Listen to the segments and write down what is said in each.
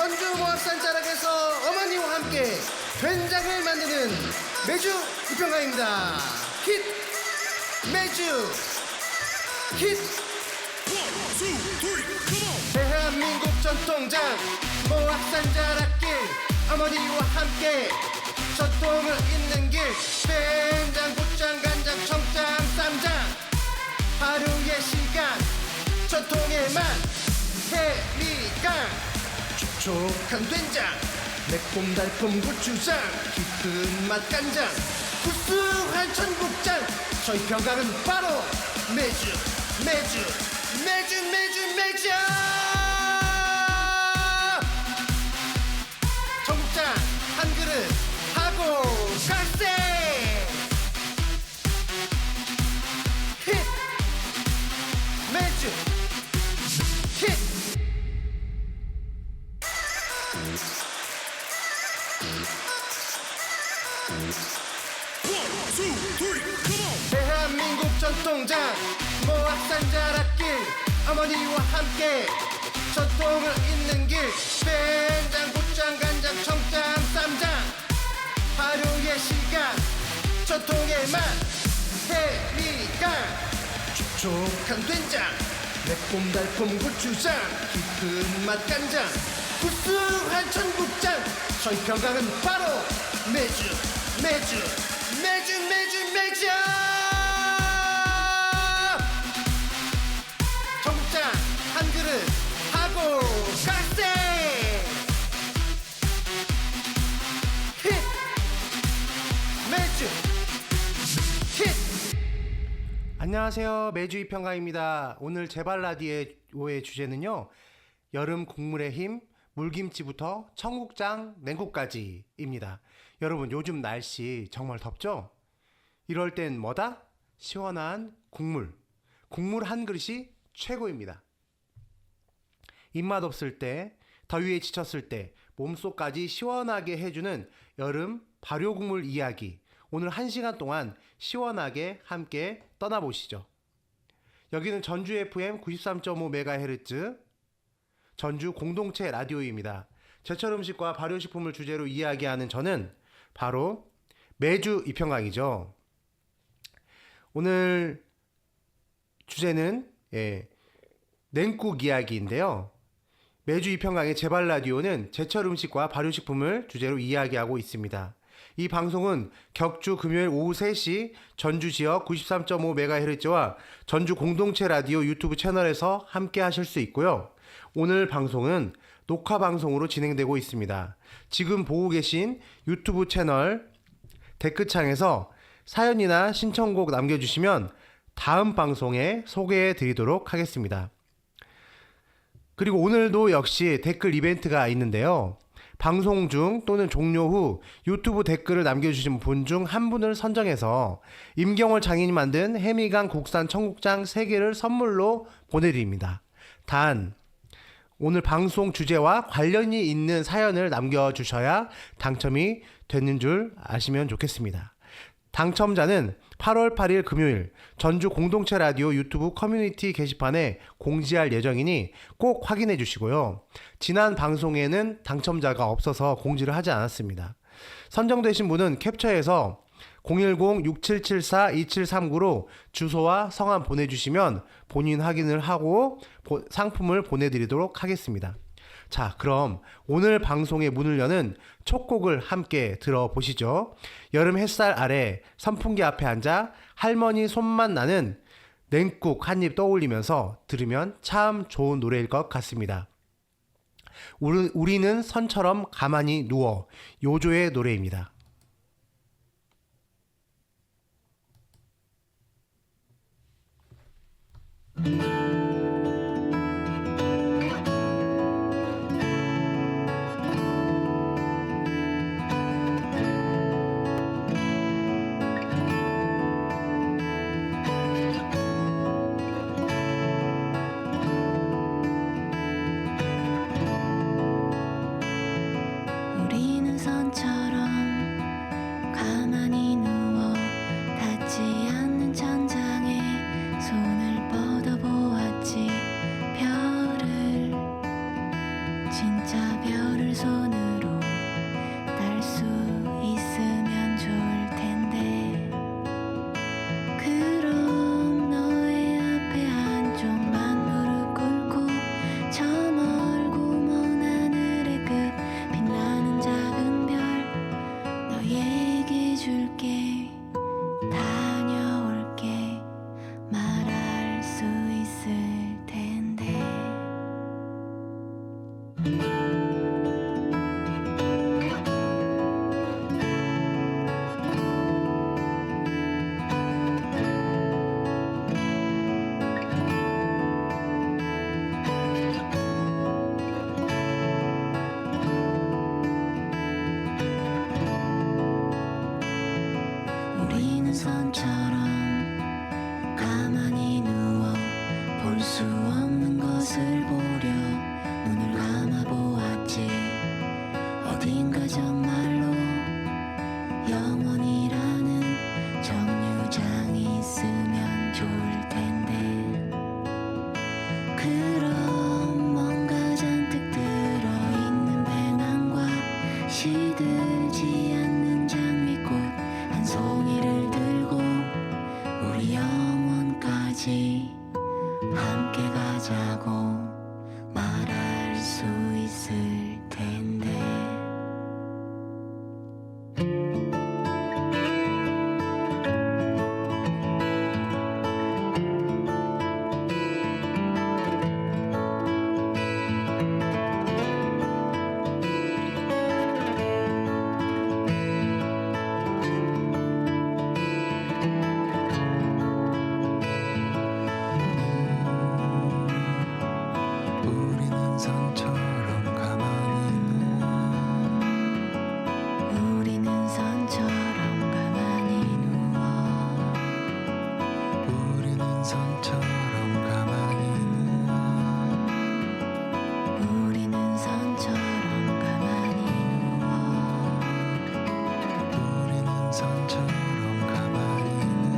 전주 모악산 자락에서 어머니와 함께 된장을 만드는 매주 이평강입니다. 킷 매주 킷. 대한민국 전통장 모악산 자락길 어머니와 함께 전통을 잇는 길. 된장 고장 간장 청장 쌈장 하루의 시간 전통의 맛 해미강. 촉촉한 된장 매콤달콤 고추장 깊은 맛 간장 구수한 청국장. 저희 평강은 바로 매주 청국장 한 그릇 하고 갈세. 힛 매주 힛. 대한민국 전통장 모악산 자락길 어머니와 함께 전통을 잇는 길. 된장 고장 간장 청장 쌈장 하루의 시간 전통의 맛 해미강. 촉촉한 된장 매콤달콤 고추장 깊은 맛 간장 구수한 청국장. 저희 평강은 바로 매주 청국장 한 그릇 하고 갈세. 힛 매주 힛. 안녕하세요, 매주 이평강입니다. 오늘 제발 라디오의 주제는요, 여름 국물의 힘 물김치부터 청국장 냉국까지입니다. 여러분, 요즘 날씨 정말 덥죠? 이럴 땐 뭐다? 시원한 국물 한 그릇이 최고입니다. 입맛 없을 때, 더위에 지쳤을 때 몸속까지 시원하게 해주는 여름 발효국물 이야기, 오늘 1시간 동안 시원하게 함께 떠나보시죠. 여기는 전주 FM 93.5MHz 전주 공동체 라디오입니다. 제철 음식과 발효식품을 주제로 이야기하는 저는 바로 매주 이평강이죠. 오늘 주제는 냉국 이야기인데요. 매주 이평강의 제발 라디오는 제철 음식과 발효식품을 주제로 이야기하고 있습니다. 이 방송은 격주 금요일 오후 3시 전주 지역 93.5MHz와 전주 공동체 라디오 유튜브 채널에서 함께 하실 수 있고요. 오늘 방송은 녹화 방송으로 진행되고 있습니다. 지금 보고 계신 유튜브 채널 댓글창에서 사연이나 신청곡 남겨주시면 다음 방송에 소개해 드리도록 하겠습니다. 그리고 오늘도 역시 댓글 이벤트가 있는데요. 방송 중 또는 종료 후 유튜브 댓글을 남겨주신 분 중 한 분을 선정해서 임경월 장인이 만든 해미강 국산 청국장 3개를 선물로 보내드립니다. 단 오늘 방송 주제와 관련이 있는 사연을 남겨주셔야 당첨이 되는 줄 아시면 좋겠습니다. 당첨자는 8월 8일 금요일 전주 공동체 라디오 유튜브 커뮤니티 게시판에 공지할 예정이니 꼭 확인해 주시고요. 지난 방송에는 당첨자가 없어서 공지를 하지 않았습니다. 선정되신 분은 캡처해서 010-6774-2739로 주소와 성함 보내주시면 본인 확인을 하고 상품을 보내드리도록 하겠습니다. 자, 그럼 오늘 방송의 문을 여는 첫 곡을 함께 들어보시죠. 여름 햇살 아래 선풍기 앞에 앉아 할머니 손만 나는 냉국 한 입 떠올리면서 들으면 참 좋은 노래일 것 같습니다. 우리는 선처럼 가만히 누워, 요조의 노래입니다. 우리는 선처럼 가만히 누워 닿지 않는 천장에 손을 뻗어보아 그럼 뭔가 잔뜩 들어있는 배낭과 시들지 않는 장미꽃 한 송이를 들고 우리 영혼까지 함께 가자고 말할 수 있을 텐데. 우리는 산처럼 가만히 누워 우리는 산처럼 가만히 누워 우리는 산처럼 가만히 누워 우리는 산처럼 가만히 누워 우리는 산처럼 가만히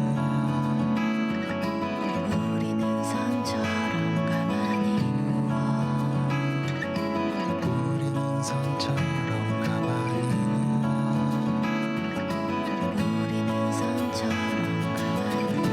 누워 우리는 산처럼 가만히 누워 우리는 산처럼 가만히 누워 우리는 산처럼 가만히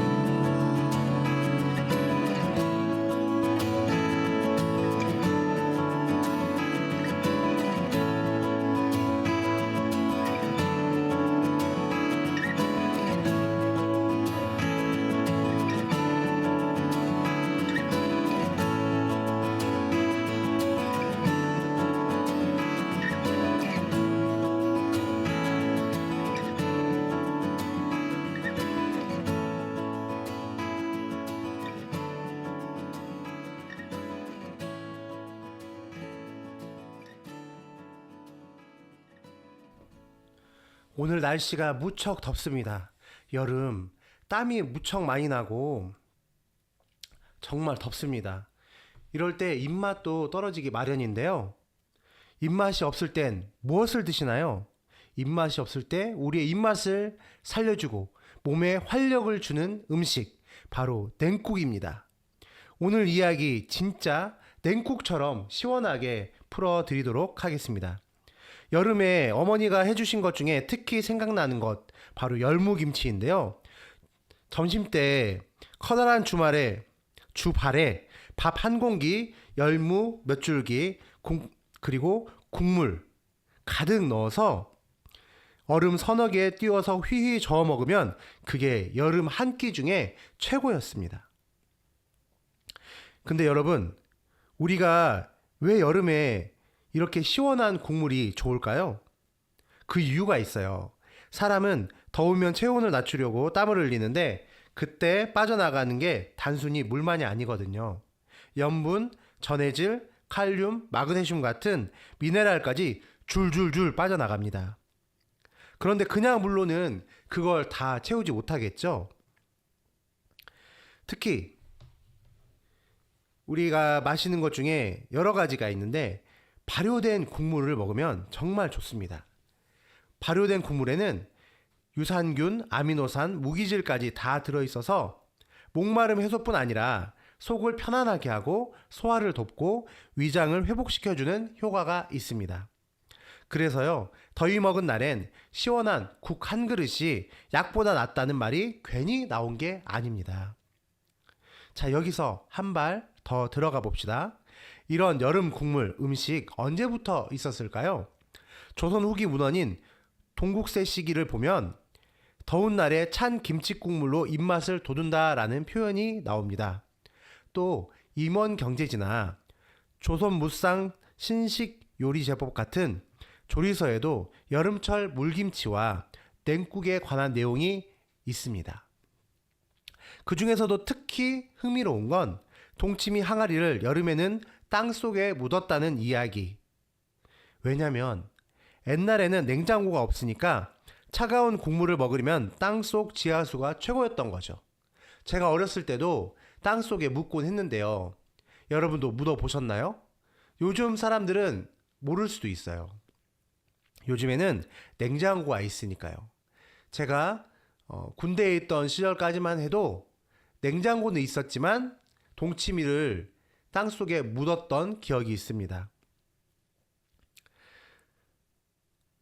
오늘 날씨가 무척 덥습니다. 여름 땀이 무척 많이 나고 정말 덥습니다. 이럴 때 입맛도 떨어지기 마련인데요. 입맛이 없을 땐 무엇을 드시나요? 입맛이 없을 때 우리의 입맛을 살려주고 몸에 활력을 주는 음식, 바로 냉국입니다. 오늘 이야기 진짜 냉국처럼 시원하게 풀어드리도록 하겠습니다. 여름에 어머니가 해주신 것 중에 특히 생각나는 것, 바로 열무김치인데요. 점심때 커다란 주발에 밥 한 공기, 열무 몇 줄기, 그리고 국물 가득 넣어서 얼음 서너 개 띄워서 휘휘 저어 먹으면 그게 여름 한 끼 중에 최고였습니다. 근데 여러분, 우리가 왜 여름에 이렇게 시원한 국물이 좋을까요? 그 이유가 있어요. 사람은 더우면 체온을 낮추려고 땀을 흘리는데 그때 빠져나가는 게 단순히 물만이 아니거든요. 염분, 전해질, 칼륨, 마그네슘 같은 미네랄까지 줄줄줄 빠져나갑니다. 그런데 그냥 물로는 그걸 다 채우지 못하겠죠. 특히 우리가 마시는 것 중에 여러 가지가 있는데 발효된 국물을 먹으면 정말 좋습니다. 발효된 국물에는 유산균, 아미노산, 무기질까지 다 들어있어서 목마름 해소뿐 아니라 속을 편안하게 하고 소화를 돕고 위장을 회복시켜주는 효과가 있습니다. 그래서요, 더위 먹은 날엔 시원한 국 한 그릇이 약보다 낫다는 말이 괜히 나온 게 아닙니다. 자, 여기서 한 발 더 들어가 봅시다. 이런 여름 국물, 음식 언제부터 있었을까요? 조선 후기 문헌인 동국세 시기를 보면 더운 날에 찬 김치국물로 입맛을 돋운다라는 표현이 나옵니다. 또 임원 경제지나 조선 무상 신식 요리 제법 같은 조리서에도 여름철 물김치와 냉국에 관한 내용이 있습니다. 그 중에서도 특히 흥미로운 건 동치미 항아리를 여름에는 땅 속에 묻었다는 이야기. 왜냐면 옛날에는 냉장고가 없으니까 차가운 국물을 먹으려면 땅속 지하수가 최고였던 거죠. 제가 어렸을 때도 땅 속에 묻곤 했는데요. 여러분도 묻어 보셨나요? 요즘 사람들은 모를 수도 있어요. 요즘에는 냉장고가 있으니까요. 제가 군대에 있던 시절까지만 해도 냉장고는 있었지만 동치미를 땅속에 묻었던 기억이 있습니다.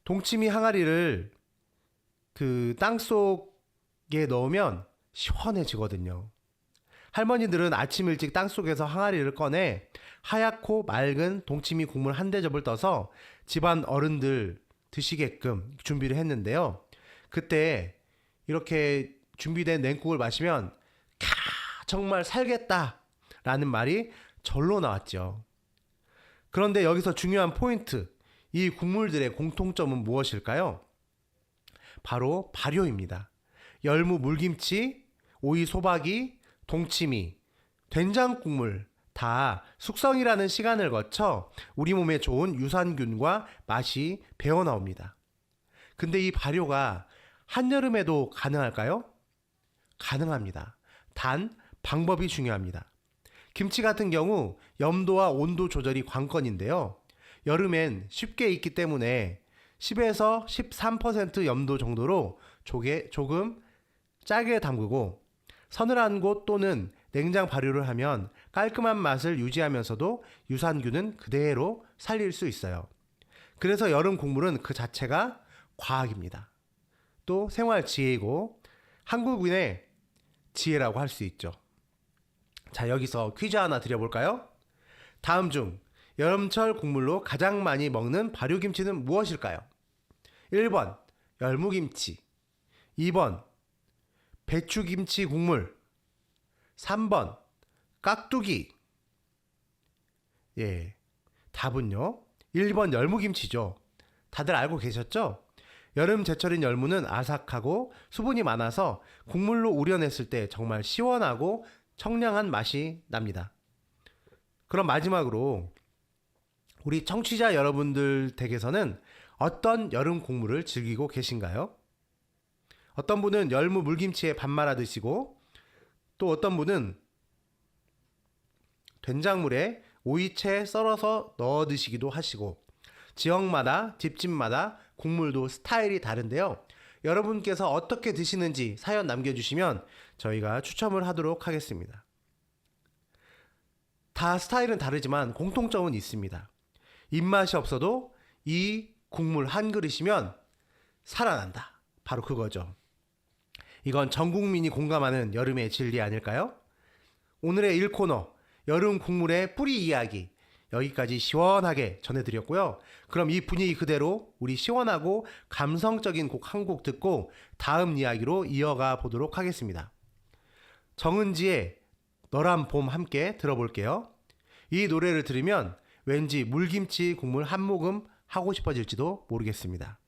동치미 항아리를 그 땅속에 넣으면 시원해지거든요. 할머니들은 아침 일찍 땅속에서 항아리를 꺼내 하얗고 맑은 동치미 국물 한 대접을 떠서 집안 어른들 드시게끔 준비를 했는데요. 그때 이렇게 준비된 냉국을 마시면 정말 살겠다 라는 말이 절로 나왔죠. 그런데 여기서 중요한 포인트, 이 국물들의 공통점은 무엇일까요? 바로 발효입니다. 열무 물김치, 오이 소박이, 동치미, 된장국물 다 숙성이라는 시간을 거쳐 우리 몸에 좋은 유산균과 맛이 배어나옵니다. 근데 이 발효가 한여름에도 가능할까요? 가능합니다. 단 방법이 중요합니다. 김치 같은 경우 염도와 온도 조절이 관건인데요. 여름엔 쉽게 익기 때문에 10에서 13% 염도 정도로 조금 짜게 담그고 서늘한 곳 또는 냉장 발효를 하면 깔끔한 맛을 유지하면서도 유산균은 그대로 살릴 수 있어요. 그래서 여름 국물은 그 자체가 과학입니다. 또 생활 지혜이고 한국인의 지혜라고 할 수 있죠. 자, 여기서 퀴즈 하나 드려볼까요? 다음 중 여름철 국물로 가장 많이 먹는 발효김치는 무엇일까요? 1번 열무김치, 2번 배추김치 국물, 3번 깍두기. 예, 답은요 1번 열무김치죠. 다들 알고 계셨죠? 여름 제철인 열무는 아삭하고 수분이 많아서 국물로 우려냈을 때 정말 시원하고 청량한 맛이 납니다. 그럼 마지막으로 우리 청취자 여러분들 댁에서는 어떤 여름 국물을 즐기고 계신가요? 어떤 분은 열무 물김치에 밥 말아 드시고, 또 어떤 분은 된장물에 오이채 썰어서 넣어 드시기도 하시고, 지역마다 집집마다 국물도 스타일이 다른데요. 여러분께서 어떻게 드시는지 사연 남겨주시면 저희가 추첨을 하도록 하겠습니다. 다 스타일은 다르지만 공통점은 있습니다. 입맛이 없어도 이 국물 한 그릇이면 살아난다. 바로 그거죠. 이건 전 국민이 공감하는 여름의 진리 아닐까요? 오늘의 1코너 여름 국물의 뿌리 이야기 여기까지 시원하게 전해드렸고요. 그럼 이 분위기 그대로 우리 시원하고 감성적인 곡 한 곡 듣고 다음 이야기로 이어가 보도록 하겠습니다. 정은지의 너란 봄 함께 들어볼게요. 이 노래를 들으면 왠지 물김치 국물 한 모금 하고 싶어질지도 모르겠습니다.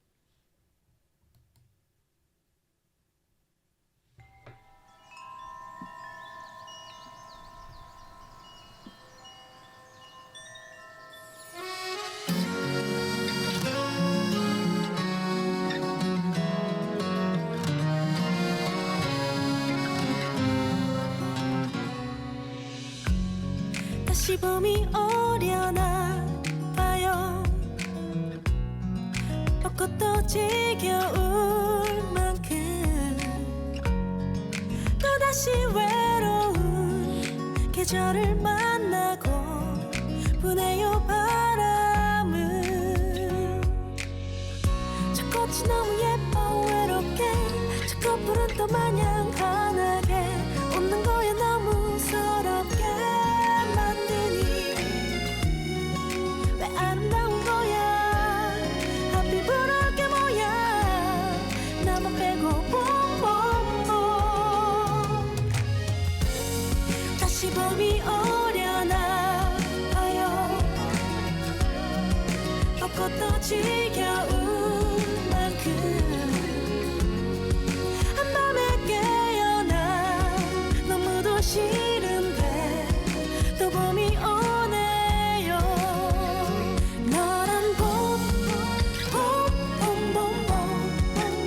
다시 봄이 오려나 봐요. 벚꽃도 지겨울 만큼 또다시 외로운 계절을 만나고 부네요 바람은. 저 꽃이 너무 예뻐 외롭게 저 커플은 또 마냥 환하게 웃는 거야 너무 서럽게 아름다운 거야 하필 부러울 게 뭐야 나만 빼고 봄봄봄. 다시 봄이 오려나 봐요. 벚꽃도 지겨운 만큼 한밤에 깨어나 너무도 싫은데 또 봄이 오네요. 너란 봄, 봄, 봄, 봄,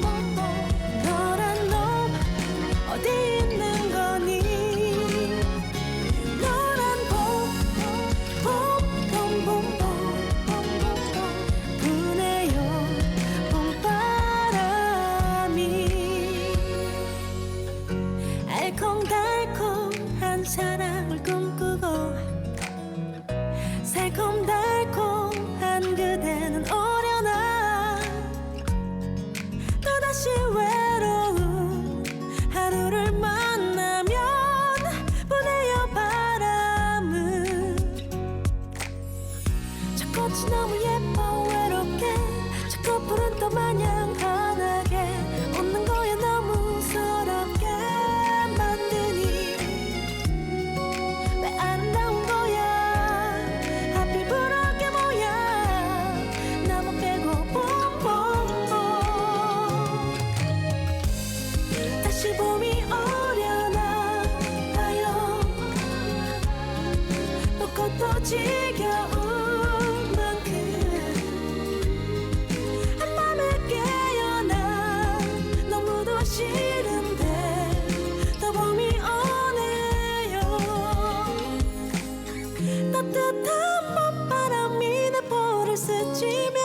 봄, 너란 놈 어디 있는 거니? 너란 봄, 봄, 봄, 봄, 봄, 봄, 봄, 꽃이 너무 예뻐 외롭게 저 커플은 또 마냥 환하게 웃는 거야 너무 서럽게 만드니 왜 아름다운 거야 하필 부럽게 뭐야 나만 빼고 봄봄봄 다시 봄이 오려나 봐요 벚꽃도 지겨운 만큼 한밤에 깨어나 너무도 싫은데 또 봄이 오네요 따뜻한 봄바람이 내 볼을 스치면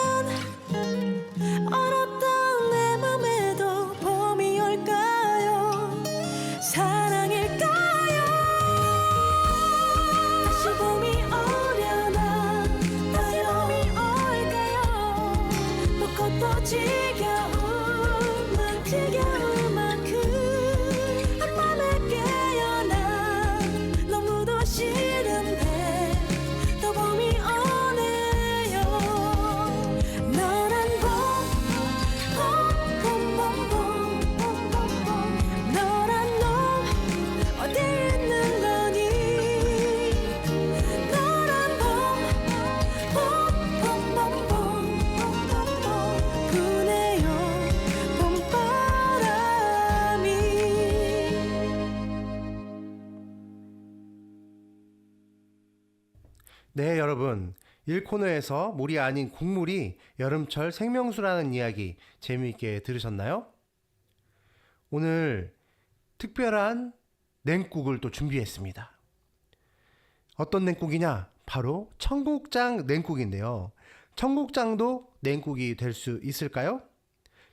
얼었던 내 맘에도 봄이 올까요 사랑일까요 다시 봄이 오려나 다시 봄이 올까요 벚꽃도 지겨운 만큼 한밤에 깨어나 너무도 싫은데 또 봄이 오네요 너란 봄봄봄봄봄봄봄 너란 놈 어디 있는 거니 너란 봄봄봄봄봄봄 부네요 봄바람이 네, 여러분. 1코너에서 물이 아닌 국물이 여름철 생명수라는 이야기 재미있게 들으셨나요? 오늘 특별한 냉국을 또 준비했습니다. 어떤 냉국이냐? 바로 청국장 냉국인데요. 청국장도 냉국이 될 수 있을까요?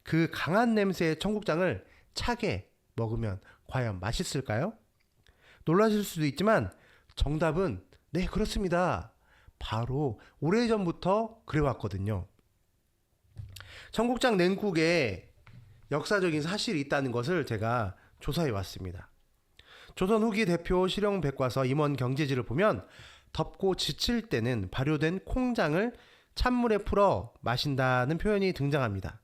그 강한 냄새의 청국장을 차게 먹으면 과연 맛있을까요? 놀라실 수도 있지만 정답은 네, 그렇습니다. 바로 오래전부터 그래왔거든요. 청국장 냉국에 역사적인 사실이 있다는 것을 제가 조사해 왔습니다. 조선 후기 대표 실용 백과서 임원 경제지를 보면 덥고 지칠 때는 발효된 콩장을 찬물에 풀어 마신다는 표현이 등장합니다.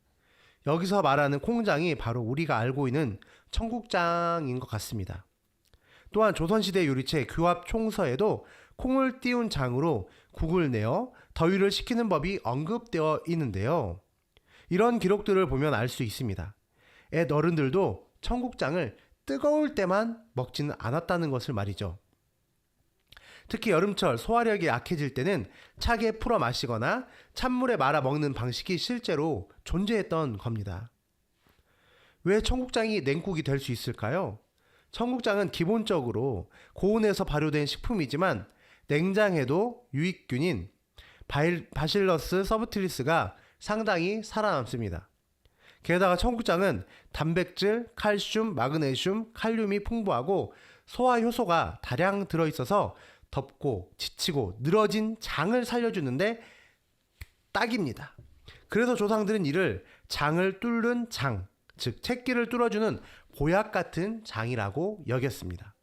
여기서 말하는 콩장이 바로 우리가 알고 있는 청국장인 것 같습니다. 또한 조선시대 요리체 규합 총서에도 콩을 띄운 장으로 국을 내어 더위를 식히는 법이 언급되어 있는데요. 이런 기록들을 보면 알 수 있습니다. 옛 어른들도 청국장을 뜨거울 때만 먹지는 않았다는 것을 말이죠. 특히 여름철 소화력이 약해질 때는 차게 풀어 마시거나 찬물에 말아 먹는 방식이 실제로 존재했던 겁니다. 왜 청국장이 냉국이 될 수 있을까요? 청국장은 기본적으로 고온에서 발효된 식품이지만 냉장해도 유익균인 바실러스 서브틸리스가 상당히 살아남습니다. 게다가 청국장은 단백질, 칼슘, 마그네슘, 칼륨이 풍부하고 소화 효소가 다량 들어있어서 덥고 지치고 늘어진 장을 살려주는데 딱입니다. 그래서 조상들은 이를 장을 뚫는 장, 즉 채기를 뚫어주는 보약 같은 장이라고 여겼습니다.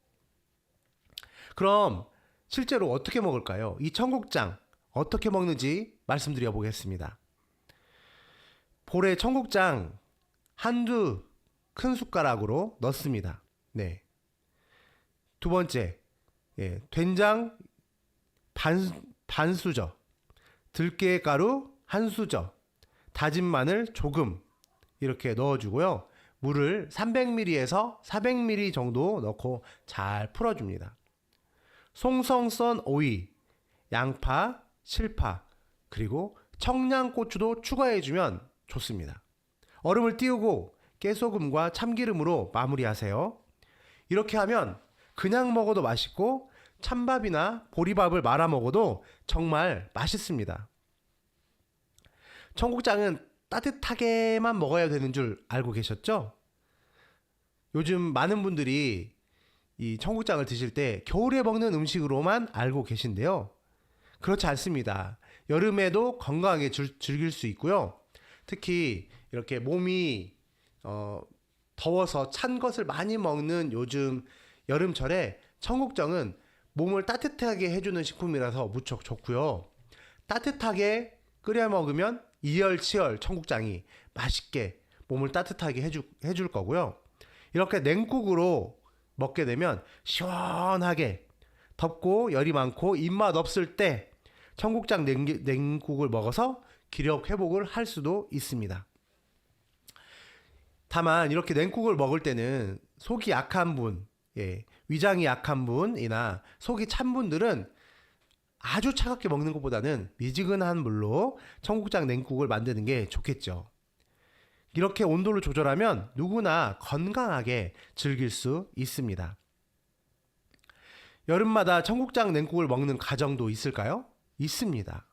그럼 실제로 어떻게 먹을까요? 이 청국장 어떻게 먹는지 말씀드려 보겠습니다. 볼에 청국장 한두 큰 숟가락으로 넣습니다. 네. 두 번째, 된장 반 수저, 들깨가루 한 수저, 다진 마늘 조금 이렇게 넣어주고요. 물을 300ml에서 400ml 정도 넣고 잘 풀어줍니다. 송성 썬 오이, 양파, 실파, 그리고 청양고추도 추가해주면 좋습니다. 얼음을 띄우고 깨소금과 참기름으로 마무리하세요. 이렇게 하면 그냥 먹어도 맛있고 찬밥이나 보리밥을 말아 먹어도 정말 맛있습니다. 청국장은 따뜻하게만 먹어야 되는 줄 알고 계셨죠? 요즘 많은 분들이 이 청국장을 드실 때 겨울에 먹는 음식으로만 알고 계신데요. 그렇지 않습니다. 여름에도 건강하게 즐길 수 있고요. 특히 이렇게 몸이 더워서 찬 것을 많이 먹는 요즘 여름철에 청국장은 몸을 따뜻하게 해주는 식품이라서 무척 좋고요. 따뜻하게 끓여 먹으면 이열치열 청국장이 맛있게 몸을 따뜻하게 해줄 거고요. 이렇게 냉국으로 먹게 되면 시원하게 덥고 열이 많고 입맛 없을 때 청국장 냉국을 먹어서 기력 회복을 할 수도 있습니다. 다만 이렇게 냉국을 먹을 때는 속이 약한 분, 위장이 약한 분이나 속이 찬 분들은 아주 차갑게 먹는 것보다는 미지근한 물로 청국장 냉국을 만드는 게 좋겠죠. 이렇게 온도를 조절하면 누구나 건강하게 즐길 수 있습니다. 여름마다 청국장 냉국을 먹는 가정도 있을까요? 있습니다.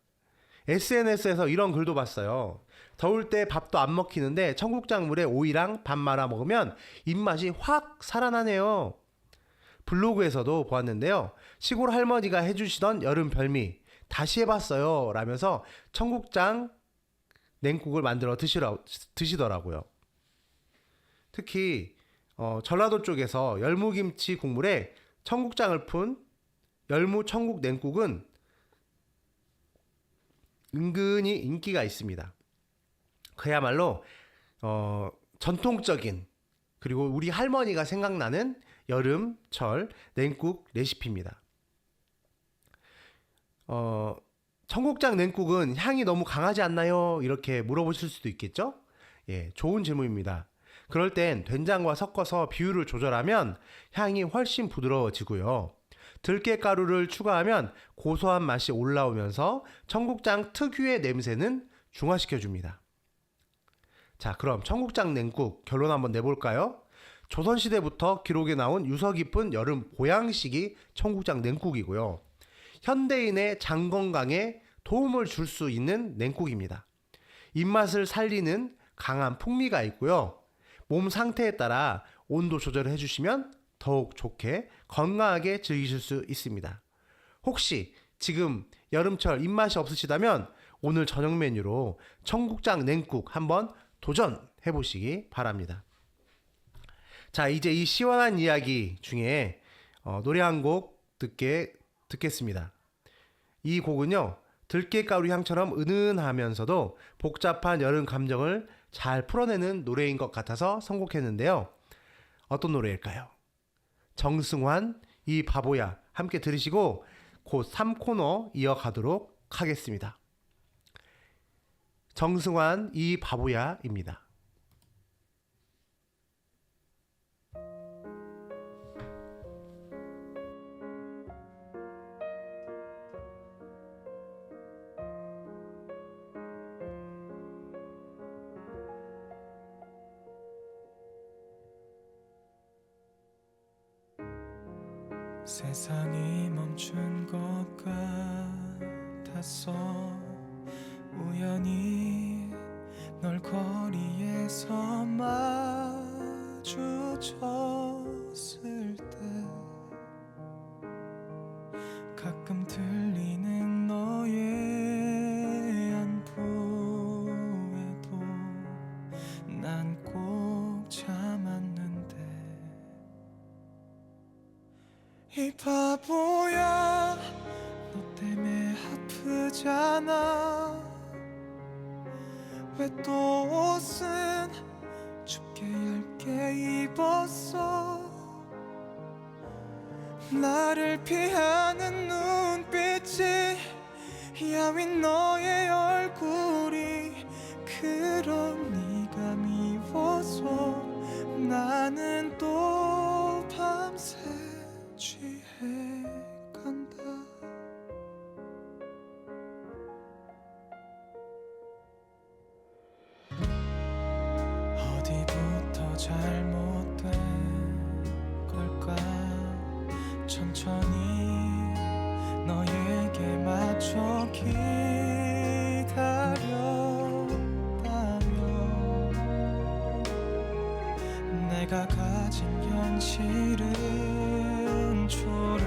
SNS에서 이런 글도 봤어요. 더울 때 밥도 안 먹히는데 청국장 물에 오이랑 밥 말아 먹으면 입맛이 확 살아나네요. 블로그에서도 보았는데요. 시골 할머니가 해주시던 여름 별미 다시 해봤어요 라면서 청국장 냉국을 만들어 드시더라고요. 특히 전라도 쪽에서 열무김치 국물에 청국장을 푼 열무 청국 냉국은 은근히 인기가 있습니다. 그야말로 전통적인 그리고 우리 할머니가 생각나는 여름철 냉국 레시피입니다. 청국장 냉국은 향이 너무 강하지 않나요? 이렇게 물어보실 수도 있겠죠? 예, 좋은 질문입니다. 그럴 땐 된장과 섞어서 비율을 조절하면 향이 훨씬 부드러워지고요. 들깨가루를 추가하면 고소한 맛이 올라오면서 청국장 특유의 냄새는 중화시켜줍니다. 자, 그럼 청국장 냉국 결론 한번 내볼까요? 조선시대부터 기록에 나온 유서 깊은 여름 보양식이 청국장 냉국이고요. 현대인의 장 건강에 도움을 줄 수 있는 냉국입니다. 입맛을 살리는 강한 풍미가 있고요. 몸 상태에 따라 온도 조절을 해주시면 더욱 좋게 건강하게 즐기실 수 있습니다. 혹시 지금 여름철 입맛이 없으시다면 오늘 저녁 메뉴로 청국장 냉국 한번 도전해 보시기 바랍니다. 자, 이제 이 시원한 이야기 중에 노래 한 곡 듣겠습니다. 이 곡은요, 들깨가루 향처럼 은은하면서도 복잡한 여름 감정을 잘 풀어내는 노래인 것 같아서 선곡했는데요. 어떤 노래일까요? 정승환, 이 바보야 함께 들으시고 곧 3코너 이어가도록 하겠습니다. 정승환, 이 바보야입니다. 세상이 멈춘 것 같았어. 우연히 널 거리에서 마주쳤을 때 가끔 들리는 너의 안부에도 난 꼭 참았는데 이 바보야 너 때문에 아프잖아. 왜 또 옷은 춥게 얇게 입었어. 나를 피하는 눈빛이 야윈 너의 얼굴이 그런 네가 미워서 나는 또 밤새 취해 간다. 어디부터 잘못된 걸까. 천천히 너에게 맞춰 기다렸다면 내가 가진 현실은 초라했고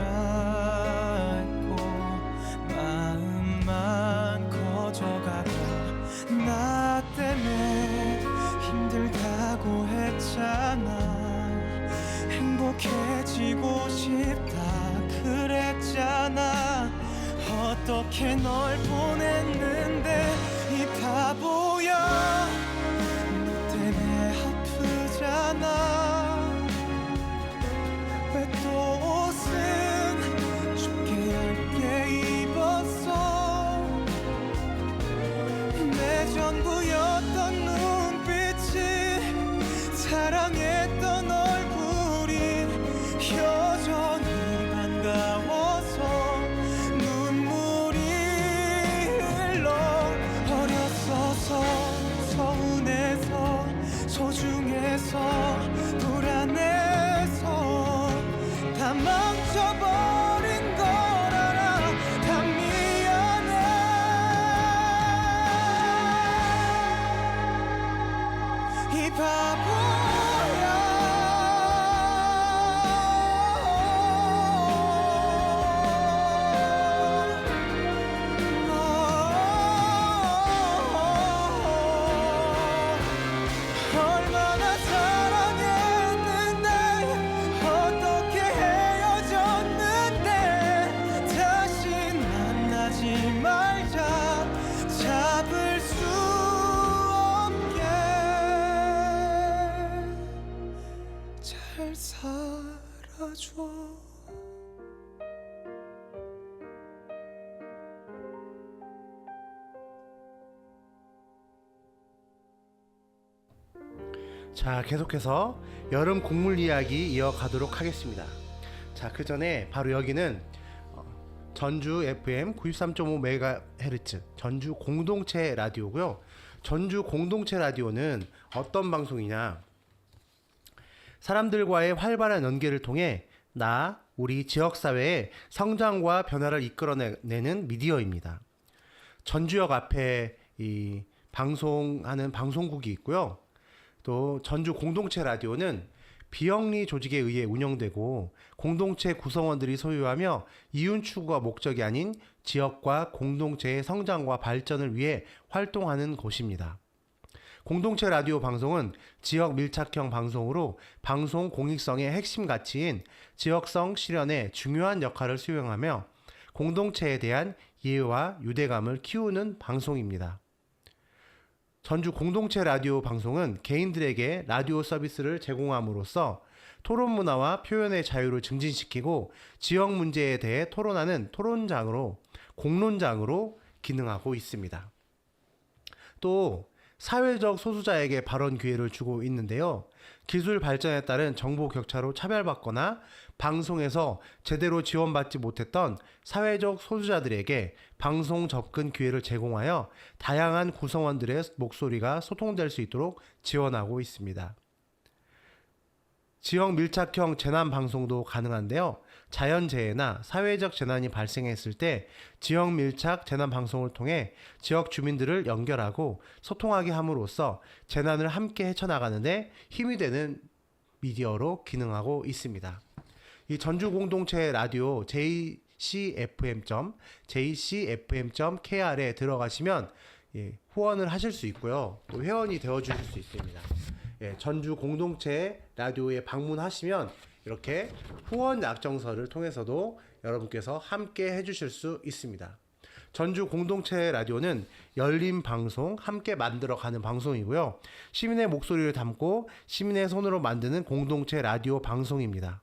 마음만 커져가고 나 때문에 힘들다고 했잖아. 행복해지고 싶다 그랬잖아. 어떤 어떻게 널 보냈는데 이 바보야 너 때문에 아프잖아 왜 또 옷은 춥게 얇게 입었어 내 전부였던 눈빛이 사랑했던 얼굴이 여전히 반가워서 눈물이 흘러 어렸어서 서운해서 소중해서 불안해서 다 망쳐버린 걸 알아 다 미안해 이 얼마나 사랑했는데 어떻게 헤어졌는데 다시 만나지 말자 잡을 수 없게 잘 살아줘 자, 계속해서 여름 곡물 이야기 이어가도록 하겠습니다. 자, 그 전에 바로 여기는 전주 FM 93.5MHz 전주 공동체 라디오고요. 전주 공동체 라디오는 어떤 방송이냐? 사람들과의 활발한 연계를 통해 우리 지역사회의 성장과 변화를 이끌어내는 미디어입니다. 전주역 앞에 이 방송하는 방송국이 있고요. 또 전주 공동체 라디오는 비영리 조직에 의해 운영되고 공동체 구성원들이 소유하며 이윤 추구가 목적이 아닌 지역과 공동체의 성장과 발전을 위해 활동하는 곳입니다. 공동체 라디오 방송은 지역 밀착형 방송으로 방송 공익성의 핵심 가치인 지역성 실현에 중요한 역할을 수행하며 공동체에 대한 이해와 유대감을 키우는 방송입니다. 전주 공동체 라디오 방송은 개인들에게 라디오 서비스를 제공함으로써 토론 문화와 표현의 자유를 증진시키고 지역 문제에 대해 토론하는 공론장으로 기능하고 있습니다. 또 사회적 소수자에게 발언 기회를 주고 있는데요. 기술 발전에 따른 정보 격차로 차별받거나 방송에서 제대로 지원받지 못했던 사회적 소수자들에게 방송 접근 기회를 제공하여 다양한 구성원들의 목소리가 소통될 수 있도록 지원하고 있습니다. 지역 밀착형 재난 방송도 가능한데요. 자연재해나 사회적 재난이 발생했을 때 지역 밀착 재난 방송을 통해 지역 주민들을 연결하고 소통하게 함으로써 재난을 함께 헤쳐나가는데 힘이 되는 미디어로 기능하고 있습니다. 이 전주 공동체 라디오 jcfm.kr에 들어가시면 후원을 하실 수 있고요. 또 회원이 되어주실 수 있습니다. 전주 공동체 라디오에 방문하시면 이렇게 후원 약정서를 통해서도 여러분께서 함께 해주실 수 있습니다. 전주 공동체 라디오는 열린 방송, 함께 만들어가는 방송이고요. 시민의 목소리를 담고 시민의 손으로 만드는 공동체 라디오 방송입니다.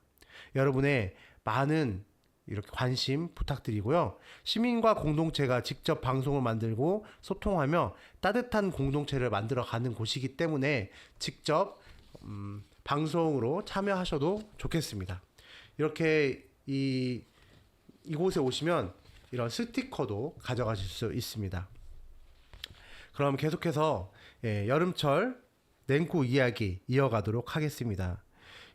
여러분의 많은 이렇게 관심 부탁드리고요. 시민과 공동체가 직접 방송을 만들고 소통하며 따뜻한 공동체를 만들어가는 곳이기 때문에 직접 방송으로 참여하셔도 좋겠습니다. 이렇게 이곳에 오시면 이런 스티커도 가져가실 수 있습니다. 그럼 계속해서 여름철 냉국 이야기 이어가도록 하겠습니다.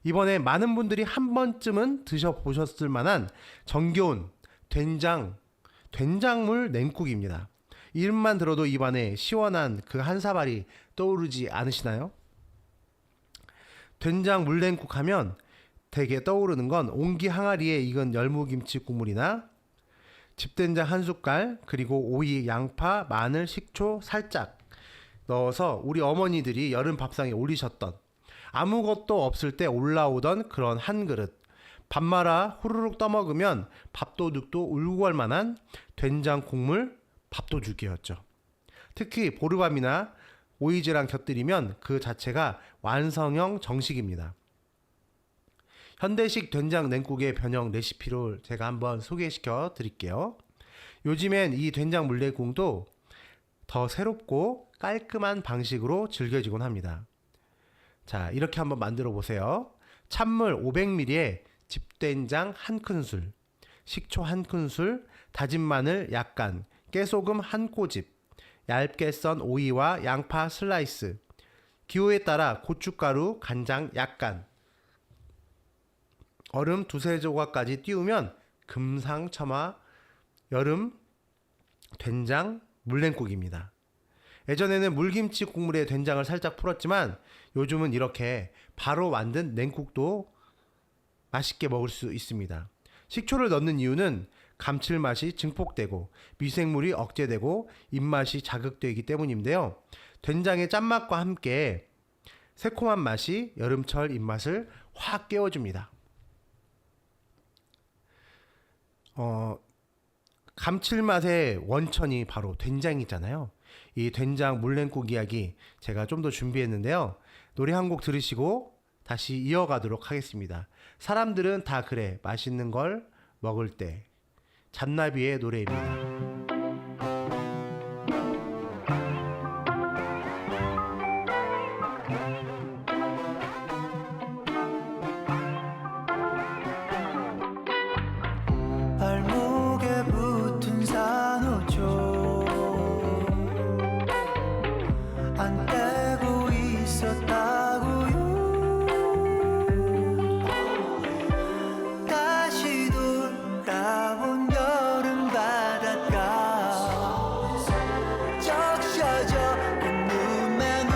이번에 많은 분들이 한 번쯤은 드셔보셨을 만한 정겨운 된장물 냉국입니다. 이름만 들어도 입안에 시원한 그 한 사발이 떠오르지 않으시나요? 된장 물냉국 하면 대개 떠오르는 건 옹기 항아리에 익은 열무김치 국물이나 집된장 한 숟갈, 그리고 오이, 양파, 마늘, 식초 살짝 넣어서 우리 어머니들이 여름 밥상에 올리셨던, 아무것도 없을 때 올라오던 그런 한 그릇, 밥 말아 후루룩 떠먹으면 밥도둑도 울고 갈 만한 된장 국물 밥도둑이었죠. 특히 보르밤이나 오이즈랑 곁들이면 그 자체가 완성형 정식입니다. 현대식 된장 냉국의 변형 레시피를 제가 한번 소개시켜 드릴게요. 요즘엔 이 된장 물냉국도 더 새롭고 깔끔한 방식으로 즐겨지곤 합니다. 자, 이렇게 한번 만들어 보세요. 찬물 500ml에 집된장 1큰술, 식초 1큰술, 다진 마늘 약간, 깨소금 1꼬집, 얇게 썬 오이와 양파 슬라이스, 기호에 따라 고춧가루, 간장 약간, 얼음 2-3조각까지 띄우면 금상첨화 여름 된장 물냉국입니다. 예전에는 물김치 국물에 된장을 살짝 풀었지만 요즘은 이렇게 바로 만든 냉국도 맛있게 먹을 수 있습니다. 식초를 넣는 이유는 감칠맛이 증폭되고 미생물이 억제되고 입맛이 자극되기 때문인데요. 된장의 짠맛과 함께 새콤한 맛이 여름철 입맛을 확 깨워줍니다. 감칠맛의 원천이 바로 된장이잖아요. 이 된장 물냉국 이야기 제가 좀 더 준비했는데요. 노래 한 곡 들으시고 다시 이어가도록 하겠습니다. 사람들은 다 그래 맛있는 걸 먹을 때, 잔나비의 노래입니다. 발목에 붙은 산호초 안 떼고 있었다고요. 다시 돌아온 여름 바닷가 적셔져 온 눈망울.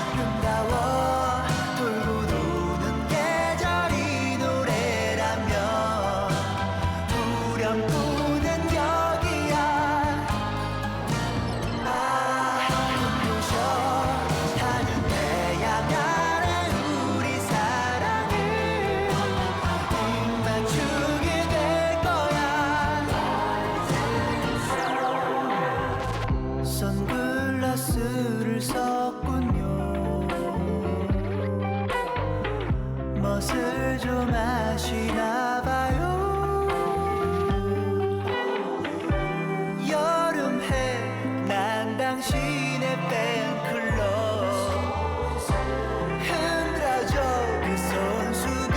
아름다워 돌고 도는 계절이 노래라면 후렴구는 여기야. 눈부셔 타는 태양 아래 우리 사랑을 입맞추게 될 거야. 선글라스를 썼군요. 멋을 좀 아시나 봐요. 여름해 난 당신의 팬클럽 흔들어줘 그 손수건.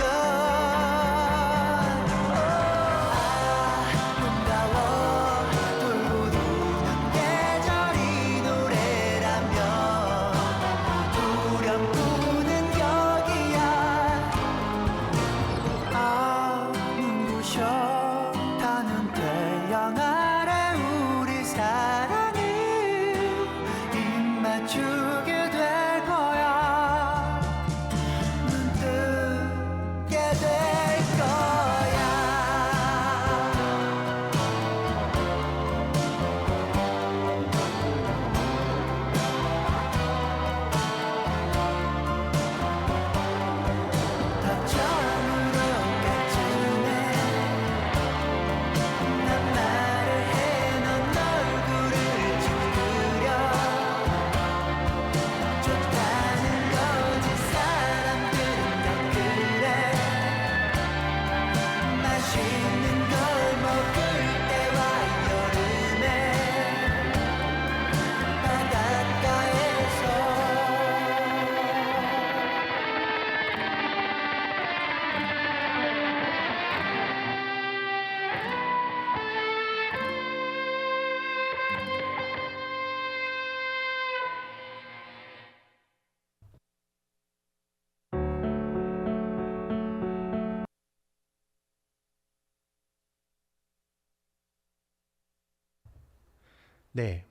아름다워 돌고 도는 계절이 노래라면 후렴구는 여기야. 눈부셔 타는 태양 아래 우리 사랑을 입맞추게 될 거야. 눈 뜨게 될 거야. 다 저물었겠지네. 난 말을 해 넌 얼굴을 찌푸려. 좋다는 거지 사람들은 다 그래. 맛있는 걸 먹을 때와 여름에 바닷가에서 네,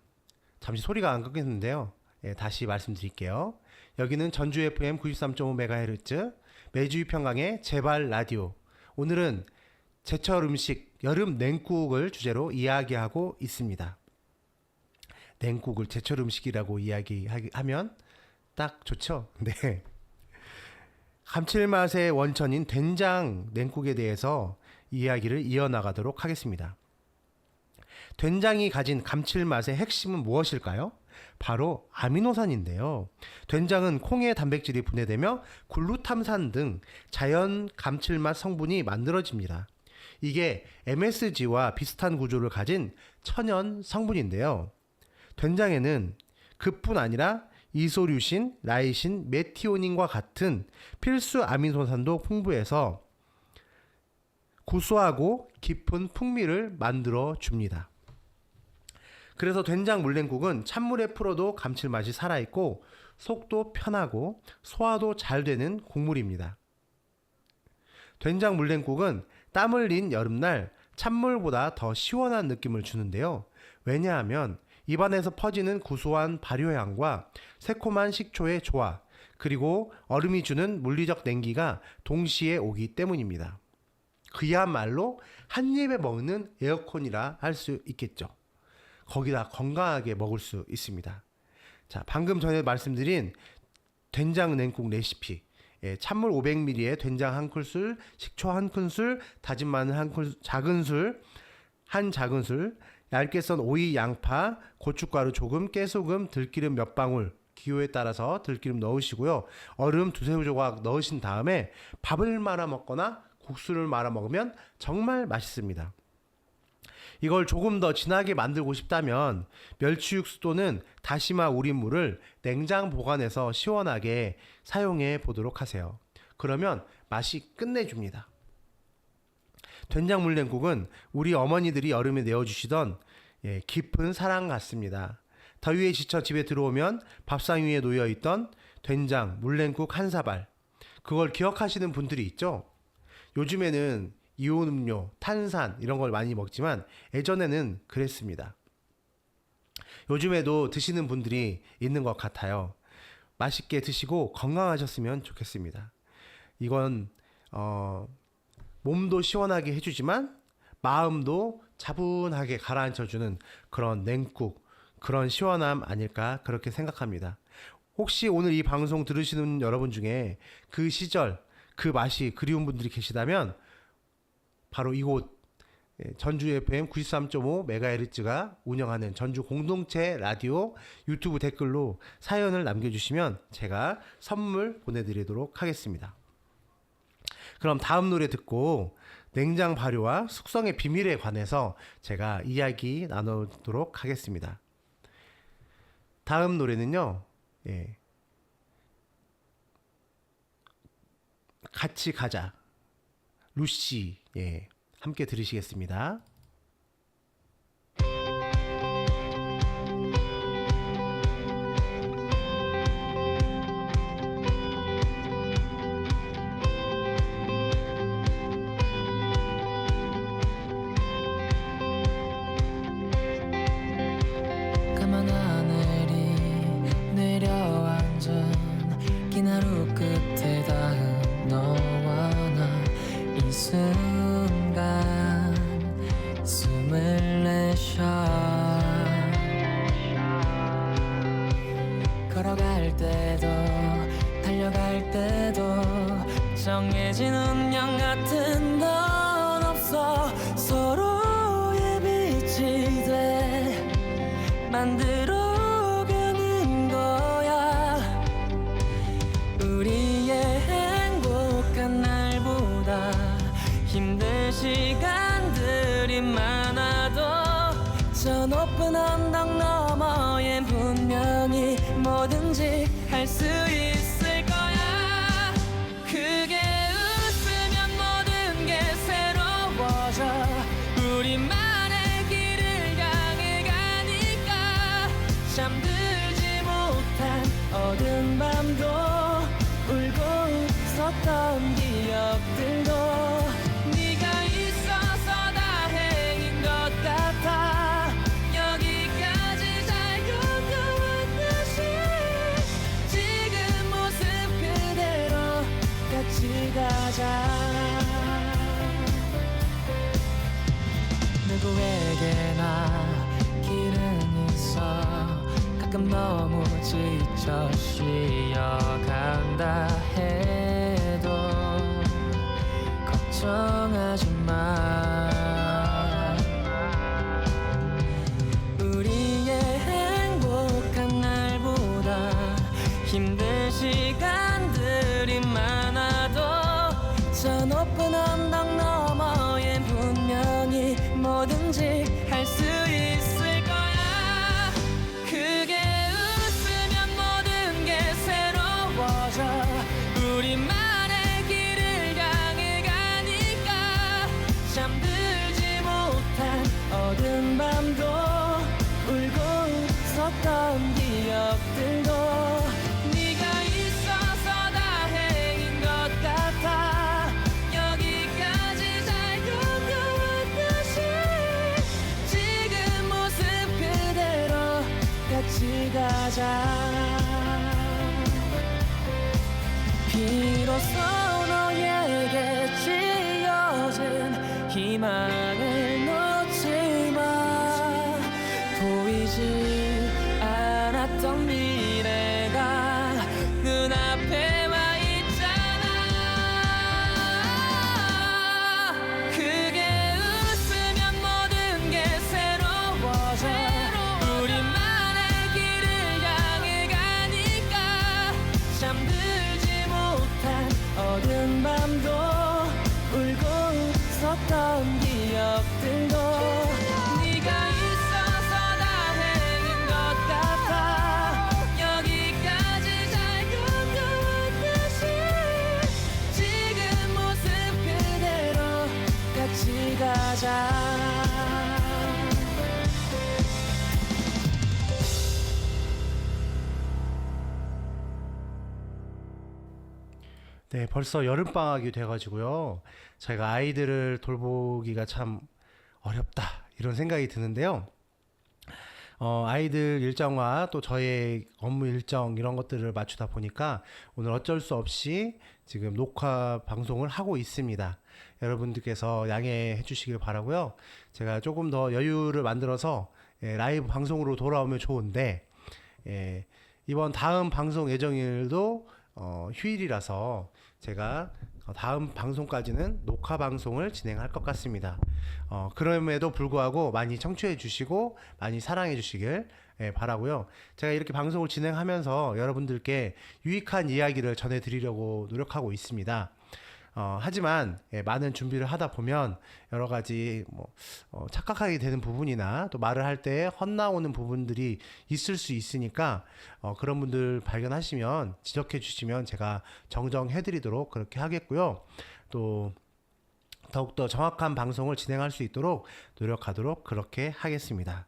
잠시 소리가 안 끊겼는데요. 다시 말씀드릴게요. 여기는 전주 FM 93.5MHz 매주 평강의 제발 라디오. 오늘은 제철 음식 여름 냉국을 주제로 이야기하고 있습니다. 냉국을 제철 음식이라고 이야기하면 딱 좋죠? 네. 감칠맛의 원천인 된장 냉국에 대해서 이야기를 이어나가도록 하겠습니다. 된장이 가진 감칠맛의 핵심은 무엇일까요? 바로 아미노산인데요. 된장은 콩의 단백질이 분해되며 글루탐산 등 자연 감칠맛 성분이 만들어집니다. 이게 MSG와 비슷한 구조를 가진 천연 성분인데요. 된장에는 그뿐 아니라 이소류신, 라이신, 메티오닌과 같은 필수 아미노산도 풍부해서 구수하고 깊은 풍미를 만들어 줍니다. 그래서 된장 물냉국은 찬물에 풀어도 감칠맛이 살아있고 속도 편하고 소화도 잘 되는 국물입니다. 된장 물냉국은 땀 흘린 여름날 찬물보다 더 시원한 느낌을 주는데요. 왜냐하면 입안에서 퍼지는 구수한 발효향과 새콤한 식초의 조화, 그리고 얼음이 주는 물리적 냉기가 동시에 오기 때문입니다. 그야말로 한 입에 먹는 에어컨이라 할 수 있겠죠. 거기다 건강하게 먹을 수 있습니다. 자, 방금 전에 말씀드린 된장 냉국 레시피, 찬물 500ml에 된장 한 큰술, 식초 한 큰술, 다진 마늘 한 작은술, 얇게 썬 오이, 양파, 고춧가루 조금, 깨소금, 들기름 몇 방울, 기호에 따라서 들기름 넣으시고요. 얼음 두세 조각 넣으신 다음에 밥을 말아 먹거나 국수를 말아 먹으면 정말 맛있습니다. 이걸 조금 더 진하게 만들고 싶다면 멸치 육수 또는 다시마 우린 물을 냉장 보관해서 시원하게 사용해 보도록 하세요. 그러면 맛이 끝내줍니다. 된장 물냉국은 우리 어머니들이 여름에 내어주시던 깊은 사랑 같습니다. 더위에 지쳐 집에 들어오면 밥상 위에 놓여있던 된장 물냉국 한 사발, 그걸 기억하시는 분들이 있죠? 요즘에는 이온 음료, 탄산 이런 걸 많이 먹지만 예전에는 그랬습니다. 요즘에도 드시는 분들이 있는 것 같아요. 맛있게 드시고 건강하셨으면 좋겠습니다. 이건 몸도 시원하게 해주지만 마음도 차분하게 가라앉혀주는 그런 냉국, 그런 시원함 아닐까 그렇게 생각합니다. 혹시 오늘 이 방송 들으시는 여러분 중에 그 시절 그 맛이 그리운 분들이 계시다면 바로 이곳 전주 FM 93.5MHz가 운영하는 전주 공동체 라디오 유튜브 댓글로 사연을 남겨주시면 제가 선물 보내드리도록 하겠습니다. 그럼 다음 노래 듣고 냉장 발효와 숙성의 비밀에 관해서 제가 이야기 나누도록 하겠습니다. 다음 노래는요, 같이 가자, 루시, 함께 들으시겠습니다. 까만 하늘이 내려앉은 긴 하루 끝에 닿은 너와 나 이 순간 숨을 내쉬어 걸어갈 때도 달려갈 때도 정해진 운명 같은 건 없어 서로의 빛이 돼 만들어가는 거야 우리의 행복한 날보다 힘든 시간들이 많아도 저 높은 언덕 너머엔 분명히 뭐든지 할 수 있을 거야 그게 웃으면 모든 게 새로워져 우리만의 길을 향해 가니까 잠들지 못한 어두운 밤도 울고 웃었던 기억들도 네가 있어서 다행인 것 같아 여기까지 잘 건너왔듯이 지금 모습 그대로 같이 가자 누구에게나 길은 있어 가끔 너무 지쳐 쉬어간다 해도 걱정하지 마. 우리의 행복한 날보다 힘든 시간들이 많아도 저 높은 언덕 너머엔 분명히 뭐든지 할 수 있을 거야. 그게 웃으면 모든 게 새로워져. 우리만의 길을 향해 가니까 잠들지 못한 어두운 밤도 울고 웃었던 기억들도 네가 있어서 다행인 것 같아. 여기까지 잘 겪어왔듯이 지금 모습 그대로 같이 가자. 비로소 너에게 지어진 희망을 놓지 마. 보이지 않았던 미래가 눈앞에 와 있잖아. 그게 웃으면 모든 게 새로워져. 우리만의 길을 향해 가니까 잠들지 못한 어두운 밤도 울고 웃었던 기억들도 네가 있어서 다행인 것 같아. 여기까지 잘 겪어왔듯이 지금 모습 그대로 같이 가자. 네, 벌써 여름방학이 돼가지고요. 제가 아이들을 돌보기가 참 어렵다, 이런 생각이 드는데요. 아이들 일정과 또 저의 업무 일정 이런 것들을 맞추다 보니까 오늘 어쩔 수 없이 지금 녹화 방송을 하고 있습니다. 여러분들께서 양해해 주시길 바라고요. 제가 조금 더 여유를 만들어서 라이브 방송으로 돌아오면 좋은데, 이번 다음 방송 예정일도 휴일이라서 제가 다음 방송까지는 녹화 방송을 진행할 것 같습니다. 그럼에도 불구하고 많이 청취해 주시고 많이 사랑해 주시길 바라고요. 제가 이렇게 방송을 진행하면서 여러분들께 유익한 이야기를 전해드리려고 노력하고 있습니다. 하지만 많은 준비를 하다 보면 여러 가지 착각하게 되는 부분이나 또 말을 할 때 헛나오는 부분들이 있을 수 있으니까 그런 분들 발견하시면 지적해 주시면 제가 정정해 드리도록 그렇게 하겠고요. 또 더욱더 정확한 방송을 진행할 수 있도록 노력하도록 그렇게 하겠습니다.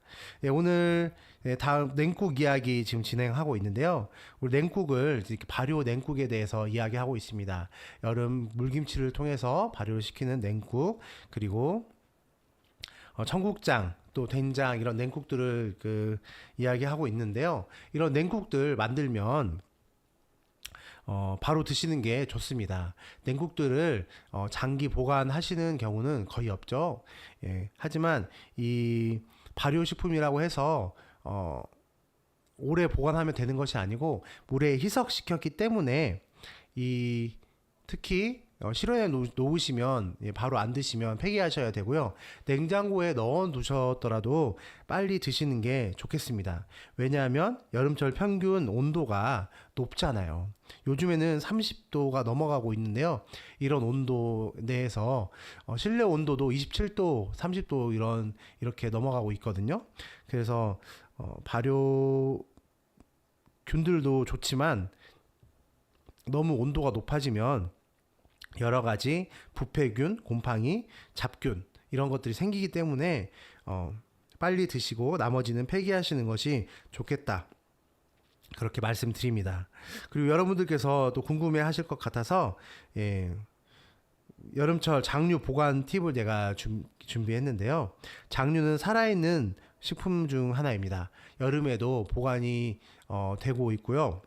오늘 다음 냉국 이야기 지금 진행하고 있는데요. 우리 냉국을 이렇게 발효 냉국에 대해서 이야기하고 있습니다. 여름 물김치를 통해서 발효를 시키는 냉국, 그리고 청국장, 또 된장 이런 냉국들을 이야기하고 있는데요. 이런 냉국들 만들면 바로 드시는 게 좋습니다. 냉국들을 장기 보관하시는 경우는 거의 없죠. 하지만 이 발효식품이라고 해서 오래 보관하면 되는 것이 아니고 물에 희석시켰기 때문에 특히 실온에 놓으시면 바로 안 드시면 폐기하셔야 되고요. 냉장고에 넣어 두셨더라도 빨리 드시는 게 좋겠습니다. 왜냐하면 여름철 평균 온도가 높잖아요. 요즘에는 30도가 넘어가고 있는데요. 이런 온도 내에서 실내 온도도 27도, 30도 이렇게 넘어가고 있거든요. 그래서 발효균들도 좋지만 너무 온도가 높아지면 여러 가지 부패균, 곰팡이, 잡균 이런 것들이 생기기 때문에 빨리 드시고 나머지는 폐기하시는 것이 좋겠다, 그렇게 말씀드립니다. 그리고 여러분들께서 또 궁금해 하실 것 같아서 여름철 장류 보관 팁을 제가 준비했는데요. 장류는 살아있는 식품 중 하나입니다. 여름에도 보관이 되고 있고요.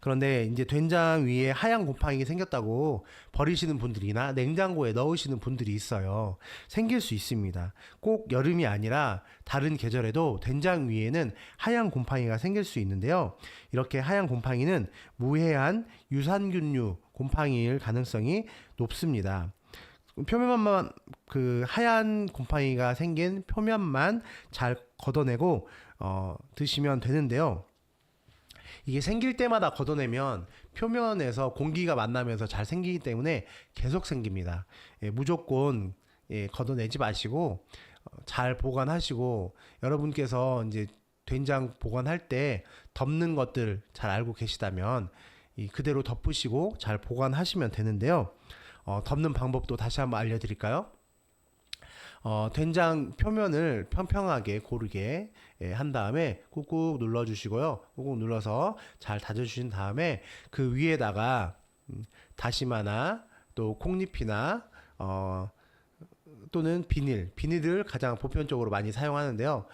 그런데 이제 된장 위에 하얀 곰팡이가 생겼다고 버리시는 분들이나 냉장고에 넣으시는 분들이 있어요. 생길 수 있습니다. 꼭 여름이 아니라 다른 계절에도 된장 위에는 하얀 곰팡이가 생길 수 있는데요. 이렇게 하얀 곰팡이는 무해한 유산균류 곰팡이일 가능성이 높습니다. 표면만 그 하얀 곰팡이가 생긴 표면만 잘 걷어내고 드시면 되는데요. 이게 생길 때마다 걷어내면 표면에서 공기가 만나면서 잘 생기기 때문에 계속 생깁니다. 무조건 걷어내지 마시고 잘 보관하시고, 여러분께서 이제 된장 보관할 때 덮는 것들 잘 알고 계시다면 그대로 덮으시고 잘 보관하시면 되는데요. 덮는 방법도 다시 한번 알려드릴까요? 된장 표면을 평평하게 고르게 한 다음에 꾹꾹 눌러주시고요. 꾹꾹 눌러서 잘 다져주신 다음에 그 위에다가 다시마나 또 콩잎이나 또는 비닐을 가장 보편적으로 많이 사용하는데요.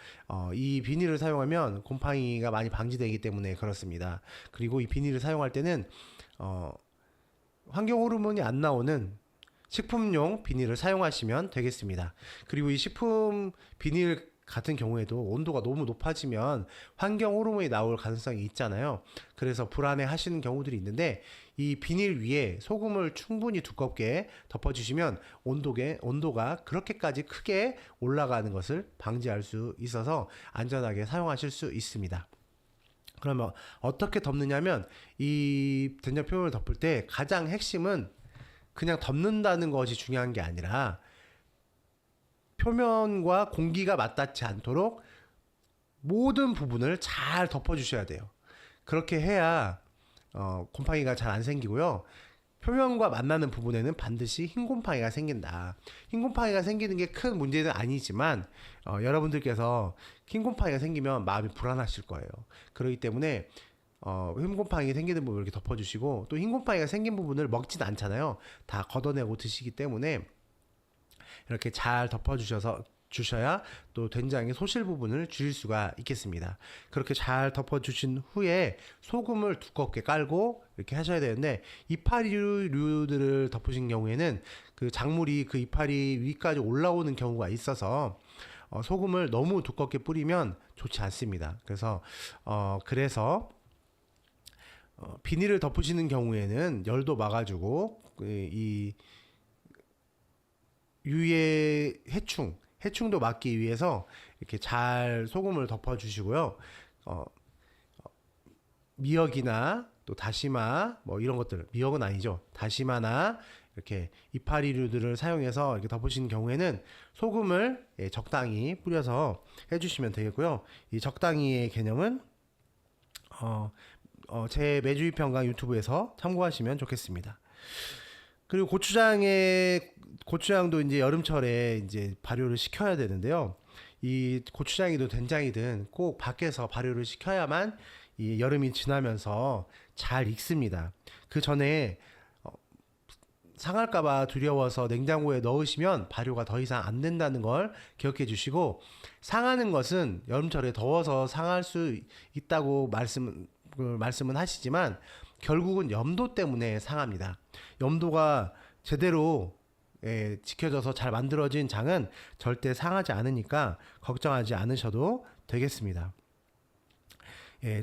이 비닐을 사용하면 곰팡이가 많이 방지되기 때문에 그렇습니다. 그리고 이 비닐을 사용할 때는 환경 호르몬이 안 나오는 식품용 비닐을 사용하시면 되겠습니다. 그리고 이 식품 비닐 같은 경우에도 온도가 너무 높아지면 환경 호르몬이 나올 가능성이 있잖아요. 그래서 불안해 하시는 경우들이 있는데, 이 비닐 위에 소금을 충분히 두껍게 덮어주시면 온도가 그렇게까지 크게 올라가는 것을 방지할 수 있어서 안전하게 사용하실 수 있습니다. 그러면 어떻게 덮느냐면, 이 된장 표면을 덮을 때 가장 핵심은 그냥 덮는다는 것이 중요한 게 아니라 표면과 공기가 맞닿지 않도록 모든 부분을 잘 덮어주셔야 돼요. 그렇게 해야 곰팡이가 잘 안 생기고요. 표면과 만나는 부분에는 반드시 흰 곰팡이가 생긴다. 흰 곰팡이가 생기는 게 큰 문제는 아니지만 여러분들께서 흰 곰팡이가 생기면 마음이 불안하실 거예요. 그렇기 때문에 흰 곰팡이 생기는 부분을 이렇게 덮어주시고, 또 흰 곰팡이가 생긴 부분을 먹진 않잖아요. 다 걷어내고 드시기 때문에 이렇게 잘 덮어주셔야 또 된장의 소실 부분을 줄일 수가 있겠습니다. 그렇게 잘 덮어주신 후에 소금을 두껍게 깔고 이렇게 하셔야 되는데, 이파리류들을 덮으신 경우에는 그 작물이 그 이파리 위까지 올라오는 경우가 있어서 소금을 너무 두껍게 뿌리면 좋지 않습니다. 그래서 비닐을 덮으시는 경우에는 열도 막아주고 이 유해 해충도 막기 위해서 이렇게 잘 소금을 덮어주시고요. 미역이나 또 다시마 뭐 이런 것들, 미역은 아니죠, 다시마나 이렇게 이파리류들을 사용해서 이렇게 덮으시는 경우에는 소금을 적당히 뿌려서 해주시면 되겠고요. 이 적당히의 개념은 제 매주이평강 유튜브에서 참고하시면 좋겠습니다. 그리고 고추장도 이제 여름철에 이제 발효를 시켜야 되는데요. 이 고추장이든 된장이든 꼭 밖에서 발효를 시켜야만 이 여름이 지나면서 잘 익습니다. 그 전에 상할까봐 두려워서 냉장고에 넣으시면 발효가 더 이상 안 된다는 걸 기억해 주시고, 상하는 것은 여름철에 더워서 상할 수 있다고 말씀은 하시지만 결국은 염도 때문에 상합니다. 염도가 제대로 지켜져서 잘 만들어진 장은 절대 상하지 않으니까 걱정하지 않으셔도 되겠습니다.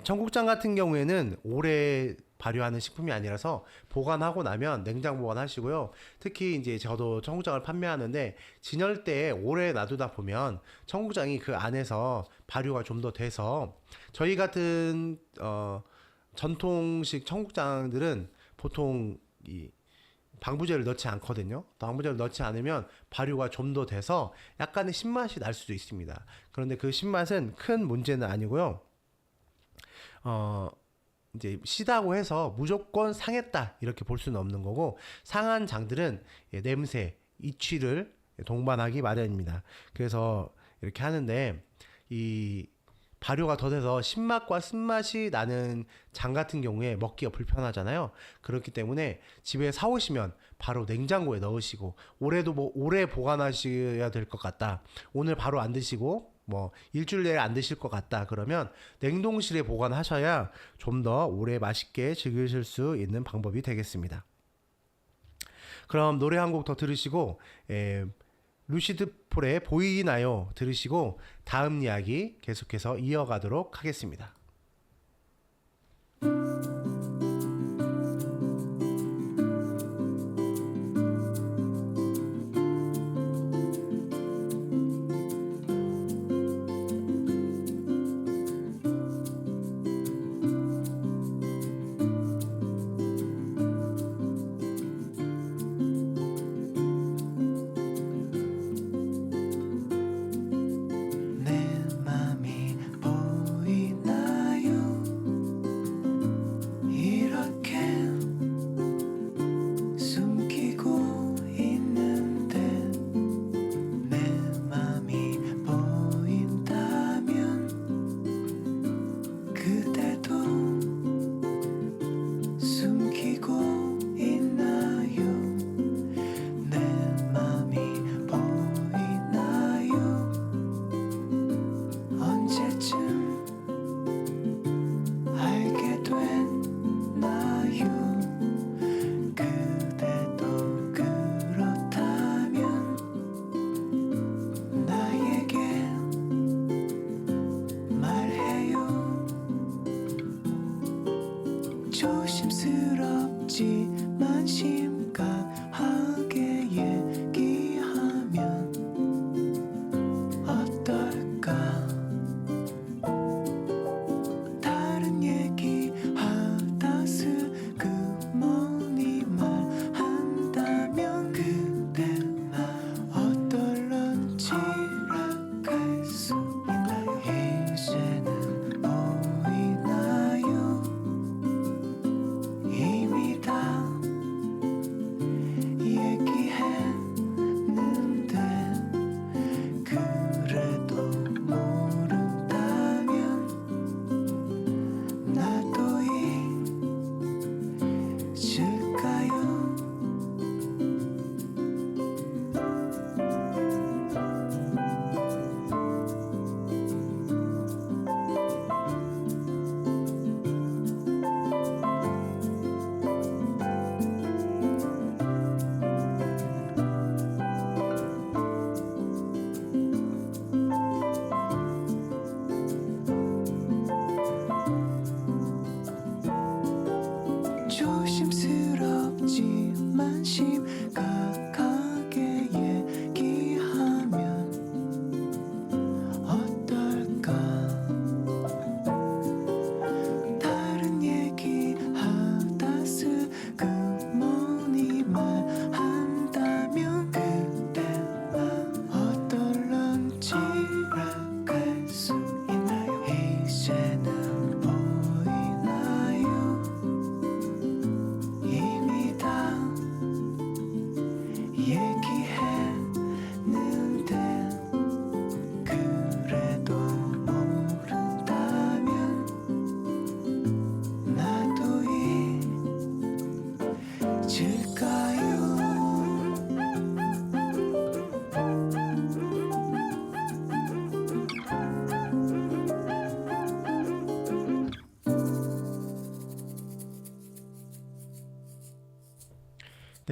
청국장 같은 경우에는 오래 발효하는 식품이 아니라서 보관하고 나면 냉장 보관하시고요. 특히 이제 저도 청국장을 판매하는데 진열대에 오래 놔두다 보면 청국장이 그 안에서 발효가 좀 더 돼서, 저희 같은 전통식 청국장들은 보통 이 방부제를 넣지 않거든요. 방부제를 넣지 않으면 발효가 좀 더 돼서 약간의 신맛이 날 수도 있습니다. 그런데 그 신맛은 큰 문제는 아니고요. 이제 시다고 해서 무조건 상했다 이렇게 볼 수는 없는 거고, 상한 장들은 냄새, 이취를 동반하기 마련입니다. 그래서 이렇게 하는데, 이 발효가 더 돼서 신맛과 쓴맛이 나는 장 같은 경우에 먹기가 불편하잖아요. 그렇기 때문에 집에 사오시면 바로 냉장고에 넣으시고, 오래 보관하셔야 될 것 같다, 오늘 바로 안 드시고 뭐 일주일 내에 안 드실 것 같다, 그러면 냉동실에 보관하셔야 좀 더 오래 맛있게 즐기실 수 있는 방법이 되겠습니다. 그럼 노래 한 곡 더 들으시고 루시드 폴의 보이나요 들으시고 다음 이야기 계속해서 이어가도록 하겠습니다.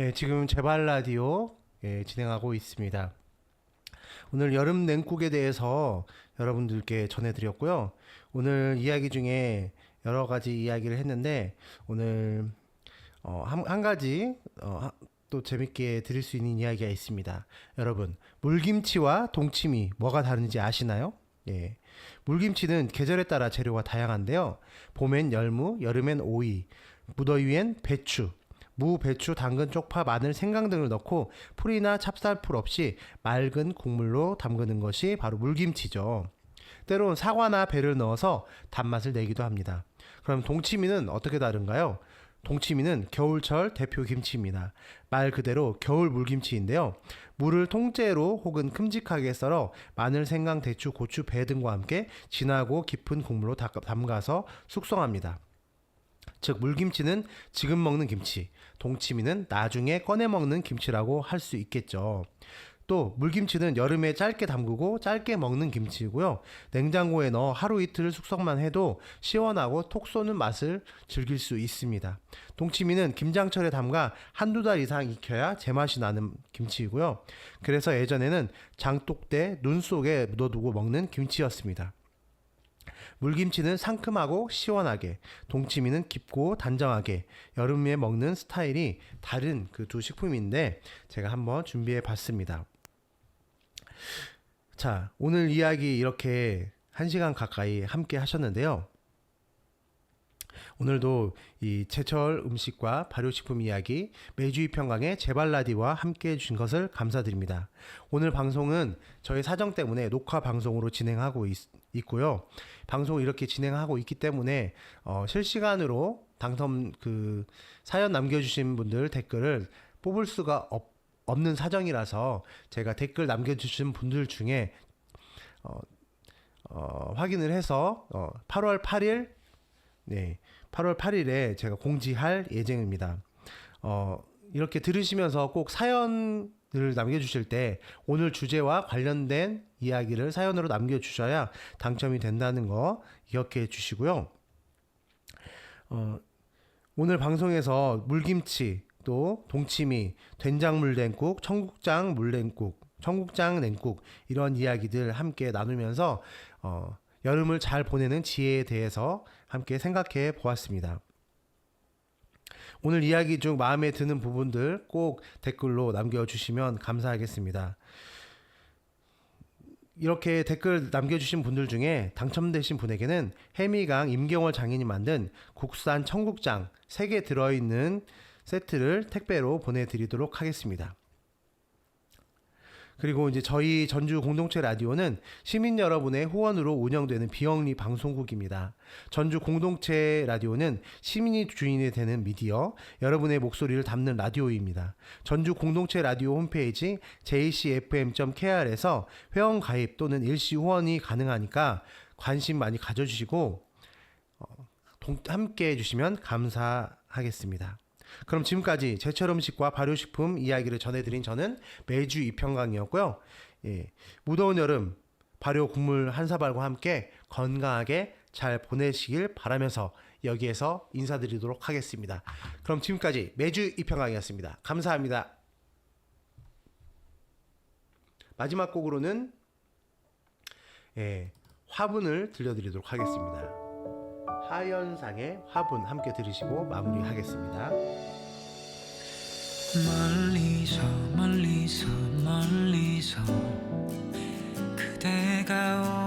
네, 지금 제발 라디오 진행하고 있습니다. 오늘 여름 냉국에 대해서 여러분들께 전해드렸고요. 오늘 이야기 중에 여러 가지 이야기를 했는데 오늘 한 가지 또 재밌게 들을 수 있는 이야기가 있습니다. 여러분, 물김치와 동치미 뭐가 다른지 아시나요? 예. 물김치는 계절에 따라 재료가 다양한데요. 봄엔 열무, 여름엔 오이, 무더위엔 배추, 무, 배추, 당근, 쪽파, 마늘, 생강 등을 넣고 풀이나 찹쌀풀 없이 맑은 국물로 담그는 것이 바로 물김치죠. 때론 사과나 배를 넣어서 단맛을 내기도 합니다. 그럼 동치미는 어떻게 다른가요? 동치미는 겨울철 대표 김치입니다. 말 그대로 겨울 물김치인데요. 물을 통째로 혹은 큼직하게 썰어 마늘, 생강, 대추, 고추, 배 등과 함께 진하고 깊은 국물로 담가서 숙성합니다. 즉 물김치는 지금 먹는 김치, 동치미는 나중에 꺼내 먹는 김치라고 할 수 있겠죠. 또 물김치는 여름에 짧게 담그고 짧게 먹는 김치이고요. 냉장고에 넣어 하루 이틀 숙성만 해도 시원하고 톡 쏘는 맛을 즐길 수 있습니다. 동치미는 김장철에 담가 한두 달 이상 익혀야 제맛이 나는 김치이고요. 그래서 예전에는 장독대 눈 속에 묻어두고 먹는 김치였습니다. 물김치는 상큼하고 시원하게, 동치미는 깊고 단정하게 여름에 먹는 스타일이 다른 그 두 식품인데 제가 한번 준비해 봤습니다. 자, 오늘 이야기 이렇게 1시간 가까이 함께 하셨는데요. 오늘도 이 제철 음식과 발효식품 이야기 매주 이평강의 제발라디와 함께 해주신 것을 감사드립니다. 오늘 방송은 저희 사정 때문에 녹화 방송으로 진행하고 있고요. 방송을 이렇게 진행하고 있기 때문에 실시간으로 당첨 그 사연 남겨주신 분들 댓글을 뽑을 수가 없는 사정이라서 제가 댓글 남겨주신 분들 중에 확인을 해서 8월 8일 네, 8월 8일에 제가 공지할 예정입니다. 이렇게 들으시면서 꼭 사연을 남겨주실 때 오늘 주제와 관련된 이야기를 사연으로 남겨주셔야 당첨이 된다는 거 기억해 주시고요. 오늘 방송에서 물김치, 또 동치미, 된장물 냉국, 청국장 물냉국, 청국장 냉국 이런 이야기들 함께 나누면서 여름을 잘 보내는 지혜에 대해서 함께 생각해 보았습니다. 오늘 이야기 중 마음에 드는 부분들 꼭 댓글로 남겨주시면 감사하겠습니다. 이렇게 댓글 남겨주신 분들 중에 당첨되신 분에게는 해미강 임경월 장인이 만든 국산 청국장 3개 들어있는 세트를 택배로 보내드리도록 하겠습니다. 그리고 이제 저희 전주 공동체 라디오는 시민 여러분의 후원으로 운영되는 비영리 방송국입니다. 전주 공동체 라디오는 시민이 주인이 되는 미디어, 여러분의 목소리를 담는 라디오입니다. 전주 공동체 라디오 홈페이지 jcfm.kr에서 회원 가입 또는 일시 후원이 가능하니까 관심 많이 가져주시고 함께 해주시면 감사하겠습니다. 그럼 지금까지 제철 음식과 발효식품 이야기를 전해드린 저는 매주 이평강이었고요. 무더운 여름 발효 국물 한 사발과 함께 건강하게 잘 보내시길 바라면서 여기에서 인사드리도록 하겠습니다. 그럼 지금까지 매주 이평강이었습니다. 감사합니다. 마지막 곡으로는 화분을 들려드리도록 하겠습니다. 하현상의 화분 함께 들으시고 마무리하겠습니다. 멀리서 그대가